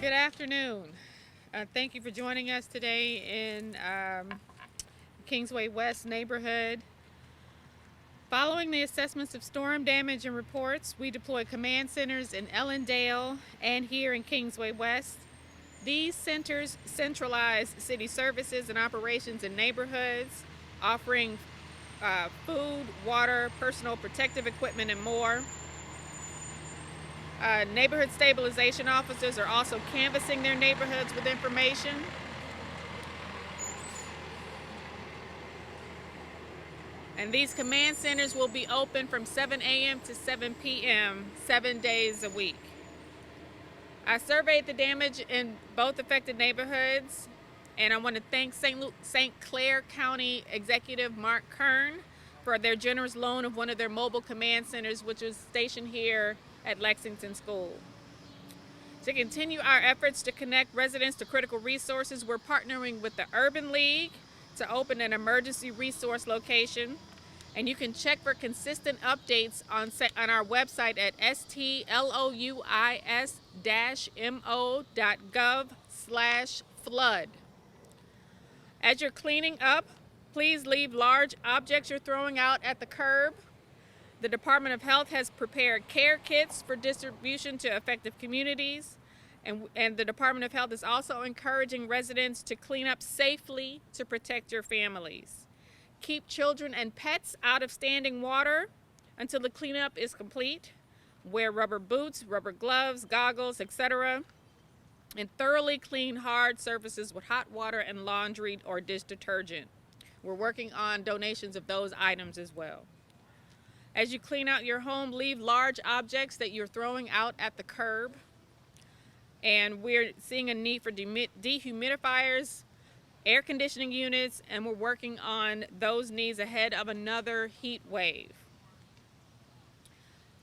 Good afternoon. Thank you for joining us today in Kingsway West neighborhood. Following the assessments of storm damage and reports, we deploy command centers in Ellendale and here in Kingsway West. These centers centralize city services and operations in neighborhoods, offering food, water, personal protective equipment, and more. Neighborhood stabilization officers are also canvassing their neighborhoods with information. And these command centers will be open from 7 a.m. to 7 p.m. 7 days a week. I surveyed the damage in both affected neighborhoods, and I want to thank St. Clair County Executive Mark Kern for their generous loan of one of their mobile command centers, which was stationed here at Lexington School. To continue our efforts to connect residents to critical resources, we're partnering with the Urban League to open an emergency resource location. And you can check for consistent updates on our website at stlouis-mo.gov/flood. As you're cleaning up, please leave large objects you're throwing out at the curb. The Department of Health has prepared care kits for distribution to affected communities, and the Department of Health is also encouraging residents to clean up safely to protect your families. Keep children and pets out of standing water until the cleanup is complete. Wear rubber boots, rubber gloves, goggles, etc. And thoroughly clean hard surfaces with hot water and laundry or dish detergent. We're working on donations of those items as well. As you clean out your home, leave large objects that you're throwing out at the curb. And we're seeing a need for dehumidifiers, air conditioning units, and we're working on those needs ahead of another heat wave.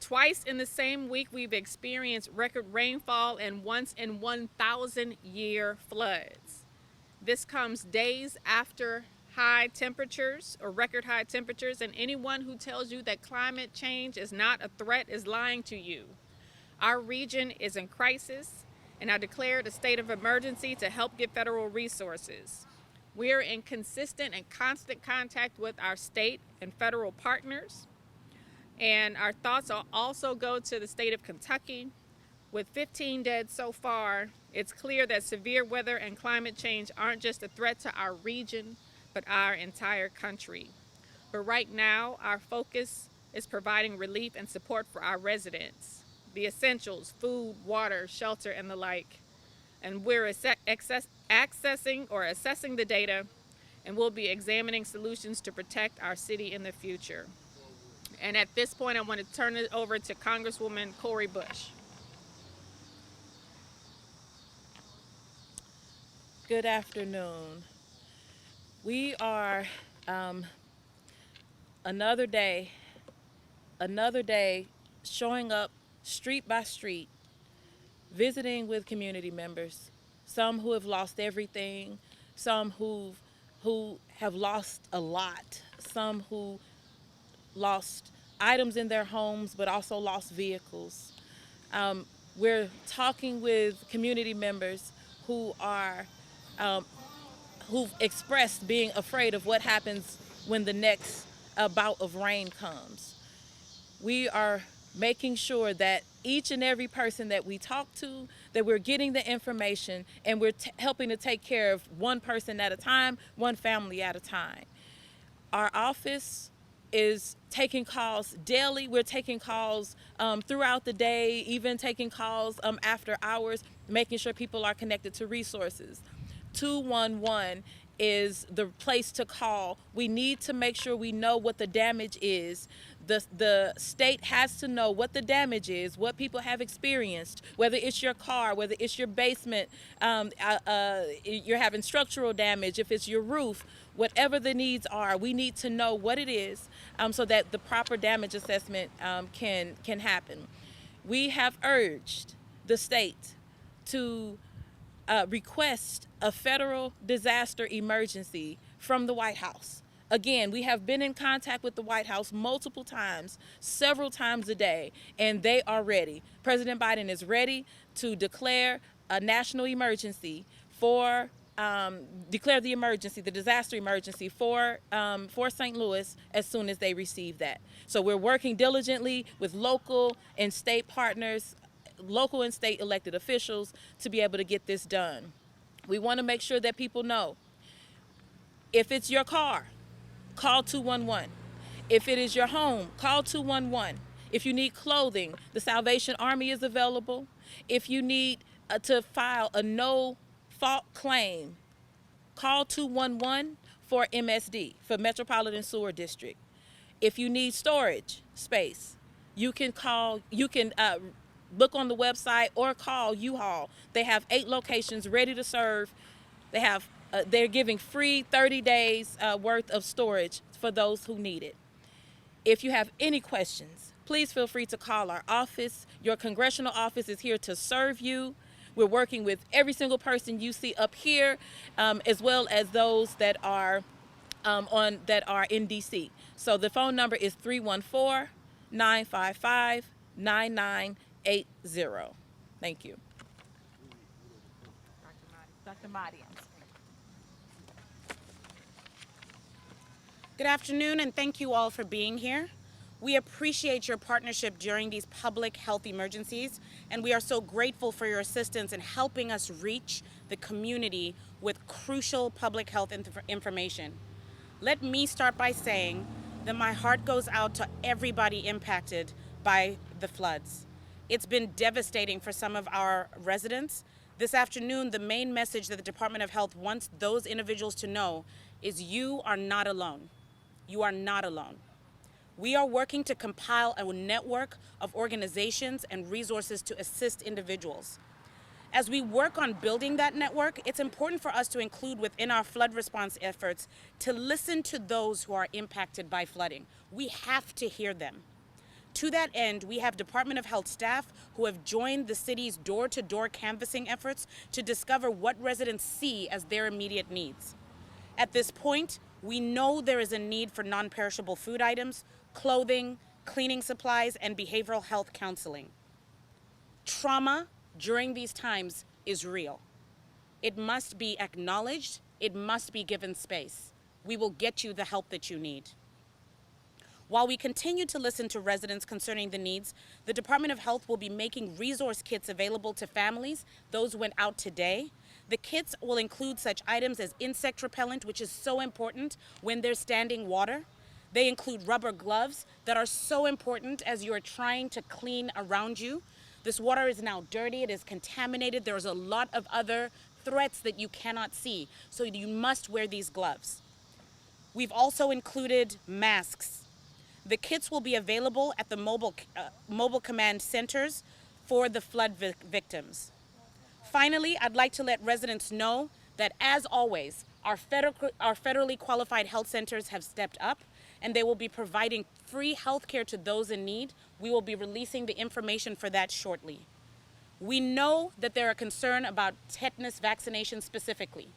Twice in the same week, we've experienced record rainfall and once in 1,000-year floods. This comes days after high temperatures or record high temperatures, and anyone who tells you that climate change is not a threat is lying to you. Our region is in crisis, and I declared a state of emergency to help get federal resources. We are in consistent and constant contact with our state and federal partners, and our thoughts also go to the state of Kentucky. With 15 dead so far, it's clear that severe weather and climate change aren't just a threat to our region, but our entire country. But right now, our focus is providing relief and support for our residents, the essentials, food, water, shelter, and the like. And we're accessing or assessing the data, and we'll be examining solutions to protect our city in the future. And at this point, I want to turn it over to Congresswoman Bush. Good afternoon. We are another day showing up street by street, visiting with community members, some who have lost everything, some who have lost a lot, some who lost items in their homes but also lost vehicles. We're talking with community members who are who've expressed being afraid of what happens when the next bout of rain comes. We are making sure that each and every person that we talk to, that we're getting the information and we're helping to take care of one person at a time, one family at a time. Our office is taking calls daily. We're taking calls throughout the day, even taking calls after hours, making sure people are connected to resources. 211 is the place to call. We need to make sure we know what the damage is. The state has to know what the damage is, what people have experienced, whether it's your car, whether it's your basement, you're having structural damage, if it's your roof, whatever the needs are, we need to know what it is so that the proper damage assessment can happen. We have urged the state to request a federal disaster emergency from the White House. Again, we have been in contact with the White House multiple times, several times a day, and they are ready. President Biden is ready to declare a national emergency for declare the emergency, the disaster emergency for St. Louis as soon as they receive that. So we're working diligently with local and state partners, local and state elected officials to be able to get this done. We want to make sure that people know if it's your car, call 211. If it is your home, call 211. If you need clothing, the Salvation Army is available. If you need to file a no fault claim, call 211 for MSD, for Metropolitan Sewer District. If you need storage space, you can look on the website or call U-Haul. They have 8 locations ready to serve. They're giving free 30 days worth of storage for those who need it. If you have any questions, please feel free to call our office. Your congressional office is here to serve you. We're working with every single person you see up here, as well as those that are in DC. So the phone number is 314-955-9980. Thank you. Dr. Mahdi. Good afternoon, and thank you all for being here. We appreciate your partnership during these public health emergencies, and we are so grateful for your assistance in helping us reach the community with crucial public health information. Let me start by saying that my heart goes out to everybody impacted by the floods. It's been devastating for some of our residents. This afternoon, the main message that the Department of Health wants those individuals to know is you are not alone. You are not alone. We are working to compile a network of organizations and resources to assist individuals. As we work on building that network, it's important for us to include within our flood response efforts to listen to those who are impacted by flooding. We have to hear them. To that end, we have Department of Health staff who have joined the city's door-to-door canvassing efforts to discover what residents see as their immediate needs. At this point, we know there is a need for non-perishable food items, clothing, cleaning supplies, and behavioral health counseling. Trauma during these times is real. It must be acknowledged. It must be given space. We will get you the help that you need. While we continue to listen to residents concerning the needs, the Department of Health will be making resource kits available to families. Those went out today. The kits will include such items as insect repellent, which is so important when there's standing water. They include rubber gloves that are so important as you are trying to clean around you. This water is now dirty, it is contaminated. There's a lot of other threats that you cannot see, so you must wear these gloves. We've also included masks. The kits will be available at the mobile command centers for the flood victims. Finally, I'd like to let residents know that, as always, our federally qualified health centers have stepped up, and they will be providing free health care to those in need. We will be releasing the information for that shortly. We know that there are concerns about tetanus vaccination specifically.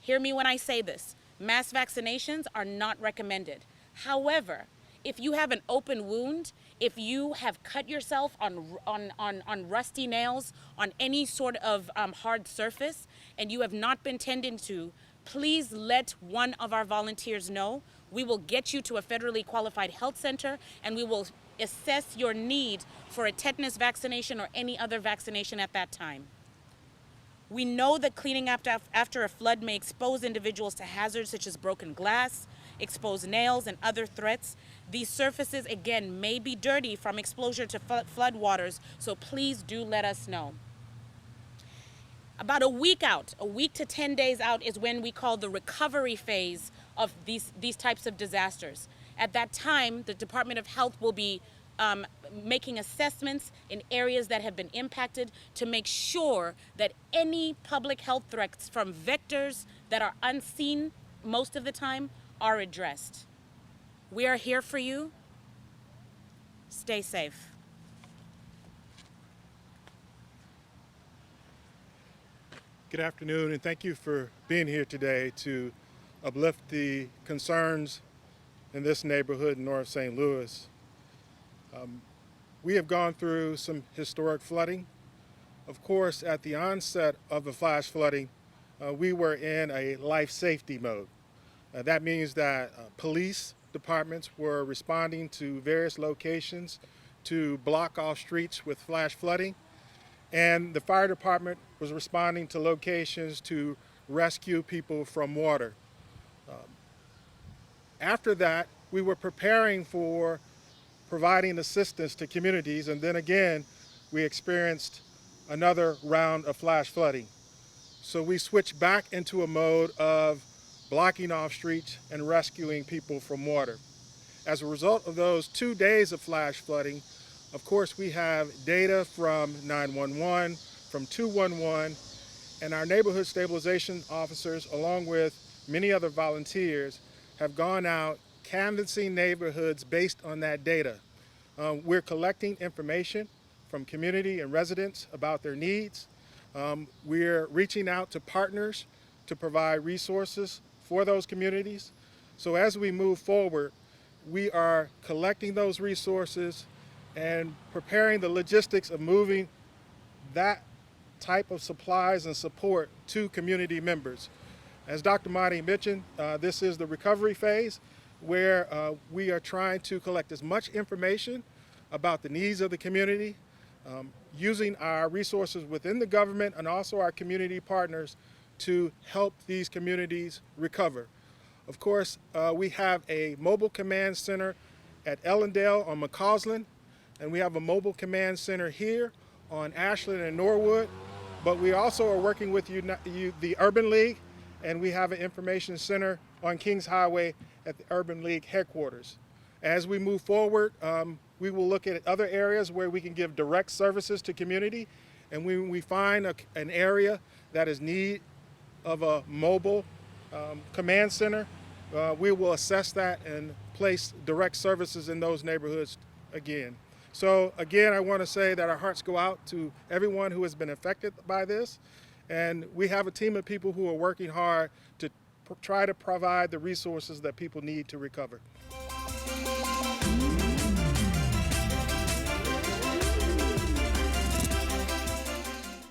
Hear me when I say this. Mass vaccinations are not recommended. However, if you have an open wound, if you have cut yourself on rusty nails, on any sort of hard surface, and you have not been tended to, please let one of our volunteers know. We will get you to a federally qualified health center, and we will assess your need for a tetanus vaccination or any other vaccination at that time. We know that cleaning after a flood may expose individuals to hazards such as broken glass, exposed nails, and other threats. These surfaces, again, may be dirty from exposure to flood waters, so please do let us know. About a week to 10 days out is when we call the recovery phase of these types of disasters. At that time, the Department of Health will be making assessments in areas that have been impacted to make sure that any public health threats from vectors that are unseen most of the time are addressed. We are here for you. Stay safe. Good afternoon, and thank you for being here today to uplift the concerns in this neighborhood in North St. Louis. We have gone through some historic flooding Of course, at the onset of the flash flooding, we were in a life safety mode. That means that police departments were responding to various locations to block off streets with flash flooding, and the fire department was responding to locations to rescue people from water. After that, we were preparing for providing assistance to communities, and then again, we experienced another round of flash flooding. So we switched back into a mode of blocking off streets and rescuing people from water. As a result of those 2 days of flash flooding, of course, we have data from 911, from 211, and our neighborhood stabilization officers, along with many other volunteers, have gone out canvassing neighborhoods based on that data. We're collecting information from community and residents about their needs. We're reaching out to partners to provide resources for those communities. So as we move forward, we are collecting those resources and preparing the logistics of moving that type of supplies and support to community members. As Dr. Mahdi mentioned, this is the recovery phase where we are trying to collect as much information about the needs of the community, using our resources within the government and also our community partners to help these communities recover. Of course, we have a mobile command center at Ellendale on McCausland, and we have a mobile command center here on Ashland and Norwood, but we also are working with the Urban League, and we have an information center on Kings Highway at the Urban League headquarters. As we move forward, we will look at other areas where we can give direct services to community, and when we find an area that is in need of a mobile command center, we will assess that and place direct services in those neighborhoods again. So again, I want to say that our hearts go out to everyone who has been affected by this, and we have a team of people who are working hard to try to provide the resources that people need to recover.